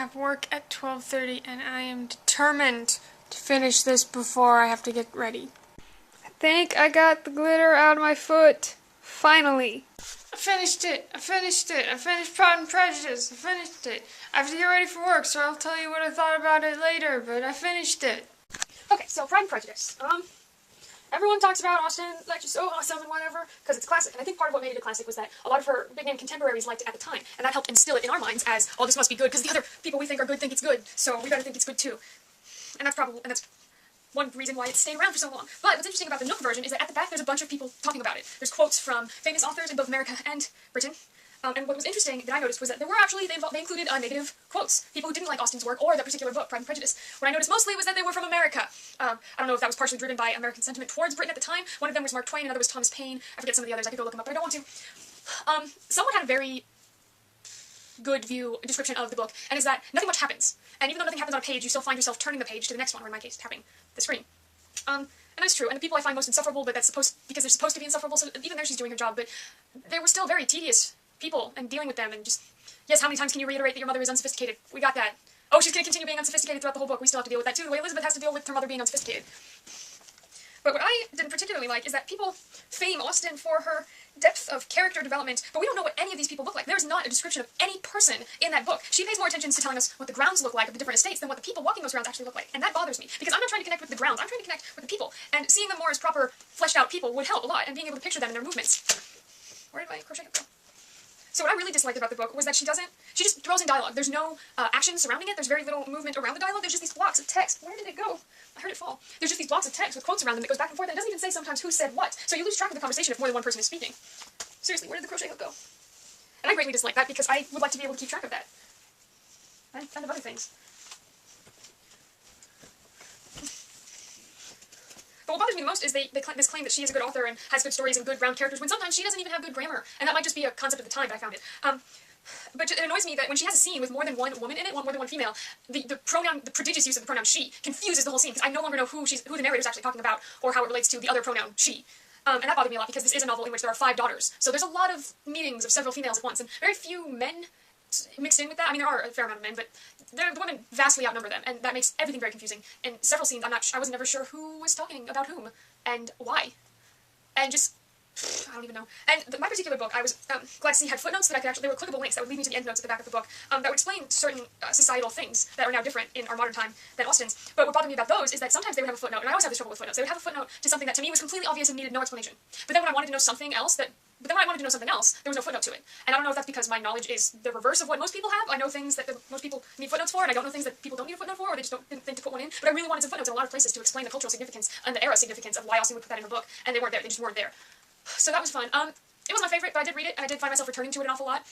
have work at 12:30 and I am determined to finish this before I have to get ready. I think I got the glitter out of my foot. Finally. I finished it. I finished Pride and Prejudice. I finished it. I have to get ready for work, so I'll tell you what I thought about it later, but I finished it. Okay, so Pride and Prejudice. Everyone talks about Austen, like, just so awesome and whatever, because it's classic. And I think part of what made it a classic was that a lot of her big-name contemporaries liked it at the time. And that helped instill it in our minds as, oh, this must be good, because the other people we think are good think it's good, so we gotta think it's good too. And that's one reason why it stayed around for so long. But what's interesting about the Nook version is that at the back there's a bunch of people talking about it. There's quotes from famous authors in both America and Britain. And what was interesting that I noticed was that there were actually, they included negative quotes. People who didn't like Austen's work or that particular book, Pride and Prejudice. What I noticed mostly was that they were from America. I don't know if that was partially driven by American sentiment towards Britain at the time. One of them was Mark Twain, another was Thomas Paine. I forget some of the others, I could go look them up, but I don't want to. Someone had a very good description of the book, and is that nothing much happens. And even though nothing happens on a page, you still find yourself turning the page to the next one, or in my case, tapping the screen. And that's true, and the people I find most insufferable, but that's because they're supposed to be insufferable, so even there she's doing her job, but they were still very tedious people, and dealing with them, and just, yes, how many times can you reiterate that your mother is unsophisticated? We got that. Oh, she's gonna continue being unsophisticated throughout the whole book. We still have to deal with that too, the way Elizabeth has to deal with her mother being unsophisticated. But what I didn't particularly like is that people fame Austen for her depth of character development, but we don't know what any of these people look like. There is not a description of any person in that book. She pays more attention to telling us what the grounds look like of the different estates than what the people walking those grounds actually look like. And that bothers me, because I'm not trying to connect with the grounds, I'm trying to connect with the people. And seeing them more as proper, fleshed out people would help a lot, and being able to picture them in their movements. Where did my crochet hook go? So what I really disliked about the book was that she just throws in dialogue. There's no action surrounding it, there's very little movement around the dialogue, there's just these blocks of text. Where did it go? I heard it fall. There's just these blocks of text with quotes around them that goes back and forth, and it doesn't even say sometimes who said what. So you lose track of the conversation if more than one person is speaking. Seriously, where did the crochet hook go? And I greatly dislike that because I would like to be able to keep track of that. And of other things. But what bothers me the most is this claim that she is a good author and has good stories and good round characters, when sometimes she doesn't even have good grammar. And that might just be a concept of the time, but I found it. But it annoys me that when she has a scene with more than one woman in it, more than one female, the prodigious use of the pronoun she, confuses the whole scene, because I no longer know who the narrator's actually talking about, or how it relates to the other pronoun she. And that bothered me a lot, because this is a novel in which there are 5 daughters. So there's a lot of meetings of several females at once, and very few men mixed in with that. I mean, there are a fair amount of men, but the women vastly outnumber them, and that makes everything very confusing. In several scenes, I was never sure who was talking about whom, and why. And just, I don't even know. And my particular book, I was glad to see had footnotes that I could actually, they were clickable links that would lead me to the endnotes at the back of the book, that would explain certain societal things that are now different in our modern time than Austen's. But what bothered me about those is that sometimes they would have a footnote, and I always have this trouble with footnotes. They would have a footnote to something that to me was completely obvious and needed no explanation. But then when I wanted to know something else, there was no footnote to it. And I don't know if that's because my knowledge is the reverse of what most people have. I know things that most people need footnotes for, and I don't know things that people don't need a footnote for, or they just didn't think to put one in. But I really wanted some footnotes in a lot of places to explain the cultural significance and the era significance of why Austen would put that in her book, and they weren't there. They just weren't there. So that was fun. It was my favorite, but I did read it, and I did find myself returning to it an awful lot.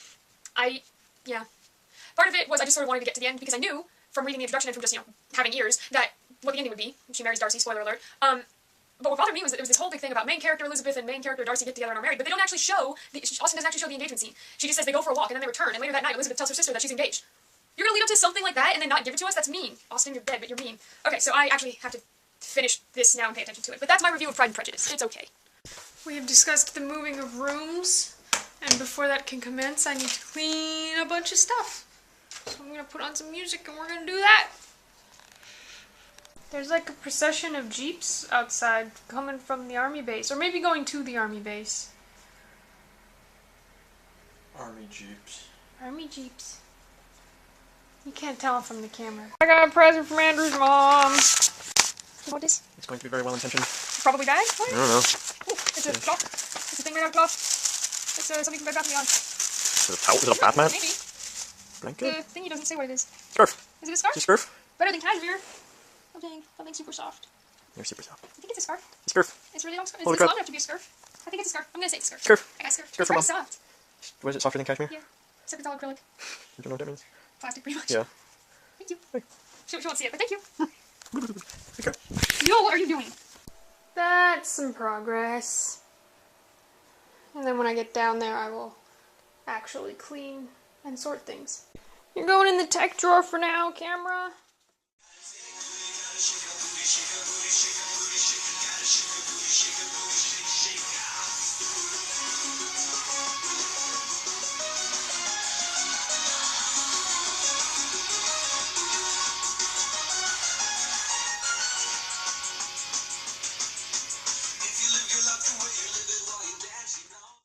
Yeah. Part of it was I just sort of wanted to get to the end, because I knew, from reading the introduction and from just, having ears, that what the ending would be. She marries Darcy, spoiler alert. But what bothered me was that there was this whole big thing about main character Elizabeth and main character Darcy get together and are married, but they don't actually show, Austen doesn't actually show the engagement scene. She just says they go for a walk, and then they return, and later that night Elizabeth tells her sister that she's engaged. You're gonna lead up to something like that and then not give it to us? That's mean. Austen, you're dead, but you're mean. Okay, so I actually have to finish this now and pay attention to it. But that's my review of Pride and Prejudice. It's okay. We have discussed the moving of rooms, and before that can commence, I need to clean a bunch of stuff. So I'm gonna put on some music, and we're gonna do that. There's like a procession of jeeps outside coming from the army base, or maybe going to the army base. Army jeeps. Army jeeps. You can't tell from the camera. I got a present from Andrew's mom. You know what it is? It's going to be very well intentioned. Probably bad? What? I don't know. Ooh, it's a cloth. It's a thing made out of cloth. It's something you can bath me on. Is it a towel? Is it a bath mat? Maybe. Blanket? The thingy doesn't say what it is. Scarf. Is it a scarf? It's a scarf? Better than cashmere. Something super soft. You're super soft. I think it's a scarf. It's a scarf. It's really long scarf. Holy It's crap. long enough to be a scarf. I think it's a scarf. I'm gonna say it's a scarf. Scarf. I got a scarf. Scarf It's for very mom. soft. Was it softer than cashmere? Yeah. Except it's all acrylic. You don't know what that means? Plastic, pretty much. Yeah. Thank you. Hey. She won't see it, but thank you. Okay. Yo, what are you doing? That's some progress. And then when I get down there, I will actually clean and sort things. You're going in the tech drawer for now, camera.